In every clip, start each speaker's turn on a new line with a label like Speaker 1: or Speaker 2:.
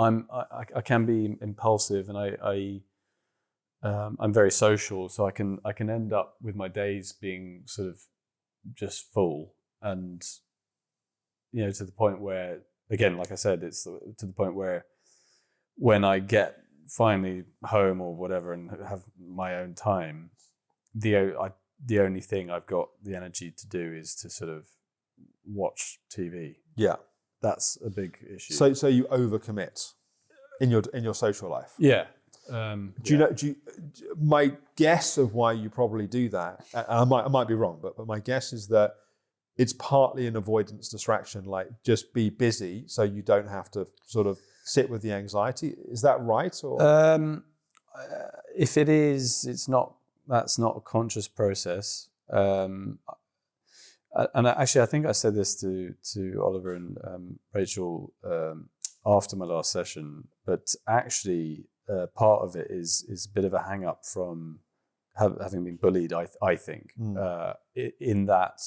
Speaker 1: I can be impulsive, and I'm very social, so I can end up with my days being sort of just full, and to the point where, again, like I said, it's to the point where when I get finally home or whatever and have my own time, the only thing I've got the energy to do is to sort of watch TV.
Speaker 2: Yeah,
Speaker 1: that's a big issue.
Speaker 2: So you overcommit in your social life.
Speaker 1: Yeah.
Speaker 2: My guess of why you probably do that, and I might be wrong, but my guess is that it's partly an avoidance distraction, like just be busy so you don't have to sort of sit with the anxiety. Is that right? Or
Speaker 1: if it is, that's not a conscious process. And actually, I think I said this to Oliver and Rachel after my last session, but actually part of it is a bit of a hang up from having been bullied, I think, in that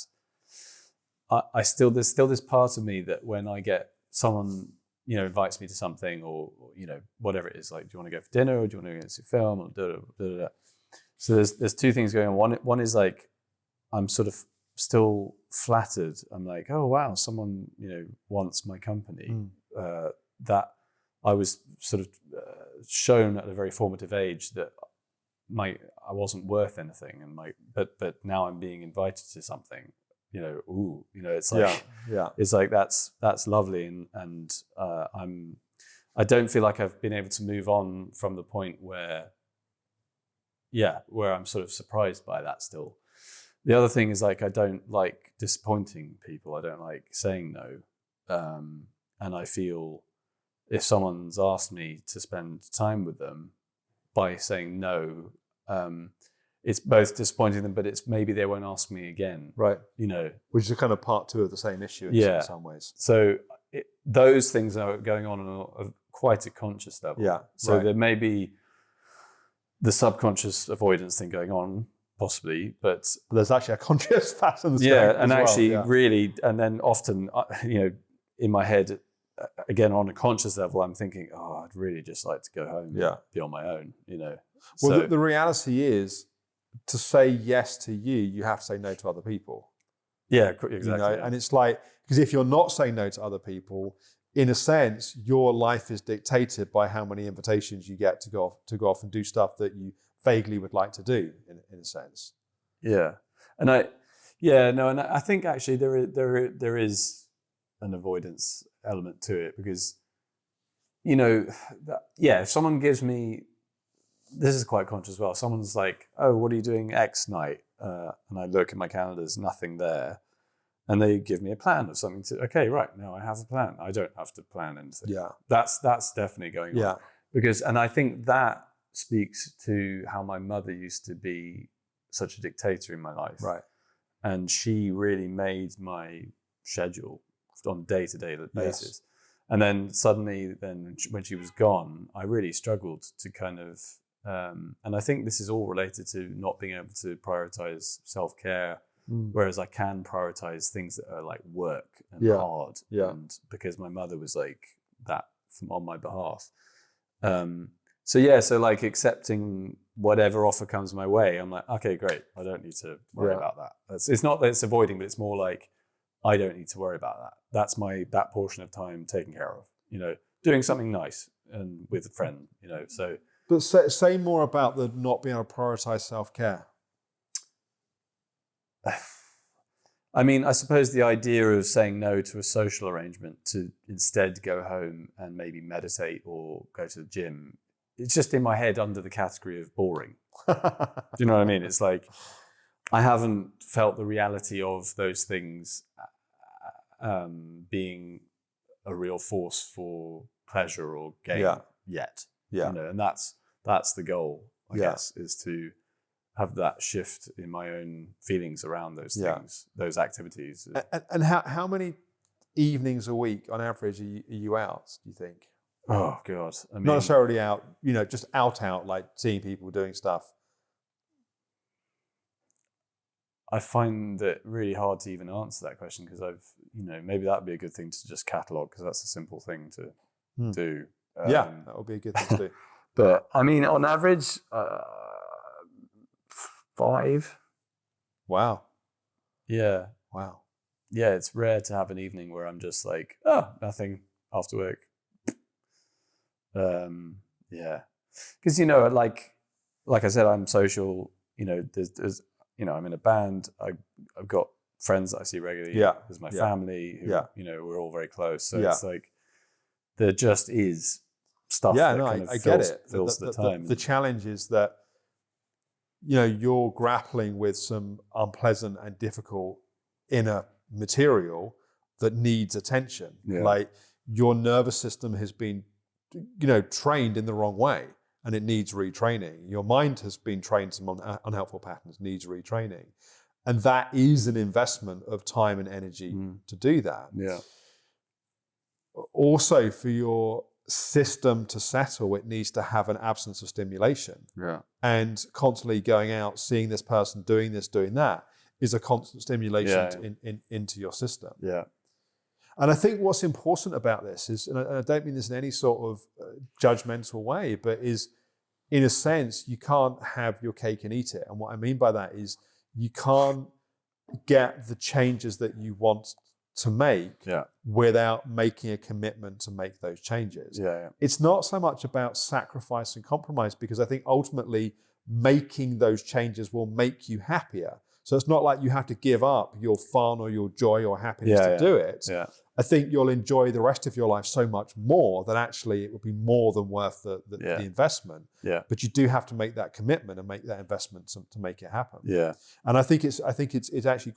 Speaker 1: there's still this part of me that when I get someone, invites me to something or whatever it is, like, do you want to go for dinner or do you want to go see a film or da da da da. So there's two things going on. One is like, I'm sort of still flattered. I'm like, oh wow, someone wants my company. That I was sort of shown at a very formative age that I wasn't worth anything, and but now I'm being invited to something. It's like it's like that's lovely, and I don't feel like I've been able to move on from the point where I'm sort of surprised by that still. The other thing is, like, I don't like disappointing people. I don't like saying no, and I feel if someone's asked me to spend time with them, by saying no, it's both disappointing them, but it's maybe they won't ask me again.
Speaker 2: Right. Which is kind of part two of the same issue in some ways.
Speaker 1: So those things are going on a quite a conscious level.
Speaker 2: Yeah.
Speaker 1: So there may be the subconscious avoidance thing going on, possibly, but
Speaker 2: there's actually a conscious pattern.
Speaker 1: Really, and then often, in my head, again, on a conscious level, I'm thinking, oh, I'd really just like to go home and be on my own,
Speaker 2: Well, the reality is, to say yes to you have to say no to other people.
Speaker 1: Yeah, exactly.
Speaker 2: And it's like, because if you're not saying no to other people, in a sense, your life is dictated by how many invitations you get to go off and do stuff that you vaguely would like to do, in a sense.
Speaker 1: Yeah, and I think actually there is an avoidance element to it, because if someone gives me, this is quite conscious as well, someone's like, oh, what are you doing X night, and I look at my calendar, there's nothing there, and they give me a plan of something to, okay, right, now I have a plan, I don't have to plan anything. That's definitely going on, because, and I think that speaks to how my mother used to be such a dictator in my life,
Speaker 2: right? And
Speaker 1: she really made my schedule on a day-to-day basis. And then suddenly, when she was gone, I really struggled to kind of, and I think this is all related to not being able to prioritize self-care, whereas I can prioritize things that are like work and hard, and because my mother was like that on my behalf. So like accepting whatever offer comes my way, I'm like, okay, great, I don't need to worry about that. It's not that it's avoiding, but it's more like, I don't need to worry about that. That's that portion of time taken care of, doing something nice and with a friend, so.
Speaker 2: But say more about the not being able to prioritize self-care.
Speaker 1: I mean, I suppose the idea of saying no to a social arrangement to instead go home and maybe meditate or go to the gym, it's just in my head under the category of boring. Do you know what I mean? It's like, I haven't felt the reality of those things being a real force for pleasure or gain yet. And that's the goal, I guess, is to have that shift in my own feelings around those things, those activities.
Speaker 2: And how many evenings a week on average are you out, do you think?
Speaker 1: Oh God, I mean,
Speaker 2: not necessarily out, just out, like seeing people doing stuff.
Speaker 1: I find it really hard to even answer that question, because maybe that'd be a good thing to just catalogue, because that's a simple thing to do.
Speaker 2: That would be a good thing to do.
Speaker 1: But I mean, on average, 5.
Speaker 2: Wow.
Speaker 1: Yeah.
Speaker 2: Wow.
Speaker 1: Yeah, it's rare to have an evening where I'm just like, oh, nothing after work. Yeah. Because, you know, like I said, I'm social, you know, there's you know, I'm in a band. I've got friends that I see regularly.
Speaker 2: Yeah.
Speaker 1: There's my family who,
Speaker 2: Yeah.
Speaker 1: you know, we're all very close. So
Speaker 2: Yeah.
Speaker 1: it's like, there just is stuff
Speaker 2: Yeah,
Speaker 1: that
Speaker 2: no,
Speaker 1: kind of
Speaker 2: I get it.
Speaker 1: fills the time.
Speaker 2: The challenge is that, you know, you're grappling with some unpleasant and difficult inner material that needs attention.
Speaker 1: Yeah.
Speaker 2: Like your nervous system has been, you know, trained in the wrong way and it needs retraining. Your mind has been trained some unhelpful patterns, needs retraining. And that is an investment of time and energy to do that.
Speaker 1: Yeah.
Speaker 2: Also, for your system to settle, it needs to have an absence of stimulation.
Speaker 1: Yeah.
Speaker 2: And constantly going out, seeing this person, doing this, doing that is a constant stimulation into your system.
Speaker 1: Yeah.
Speaker 2: And I think what's important about this is, and I don't mean this in any sort of judgmental way, but is, in a sense, you can't have your cake and eat it. And what I mean by that is you can't get the changes that you want to make without making a commitment to make those changes.
Speaker 1: Yeah.
Speaker 2: It's not so much about sacrifice and compromise, because I think ultimately making those changes will make you happier. So it's not like you have to give up your fun or your joy or happiness to do it.
Speaker 1: Yeah.
Speaker 2: I think you'll enjoy the rest of your life so much more that actually it would be more than worth the investment.
Speaker 1: Yeah.
Speaker 2: But you do have to make that commitment and make that investment to make it happen.
Speaker 1: Yeah.
Speaker 2: And I think it's actually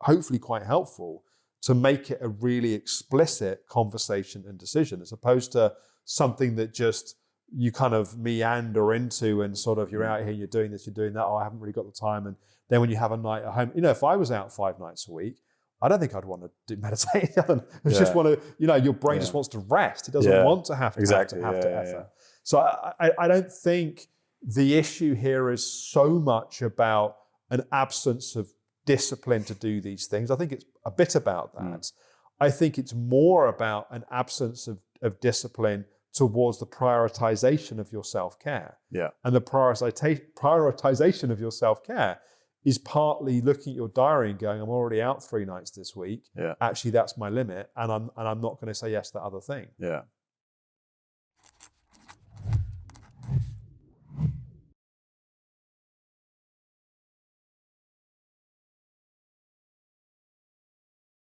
Speaker 2: hopefully quite helpful to make it a really explicit conversation and decision, as opposed to something that just you kind of meander into and sort of you're out here, you're doing this, you're doing that. Oh, I haven't really got the time. And then when you have a night at home, you know, if I was out 5 nights a week, I don't think I'd want to do meditation. I just want to, you know, your brain just wants to rest. It doesn't want to have to effort. So I don't think the issue here is so much about an absence of discipline to do these things. I think it's a bit about that. I think it's more about an absence of discipline towards the prioritization of your self-care.
Speaker 1: Yeah.
Speaker 2: And the prioritization of your self-care is partly looking at your diary and going, I'm already out 3 nights this week.
Speaker 1: Yeah.
Speaker 2: Actually, that's my limit. And I'm not going to say yes to that other thing.
Speaker 1: Yeah.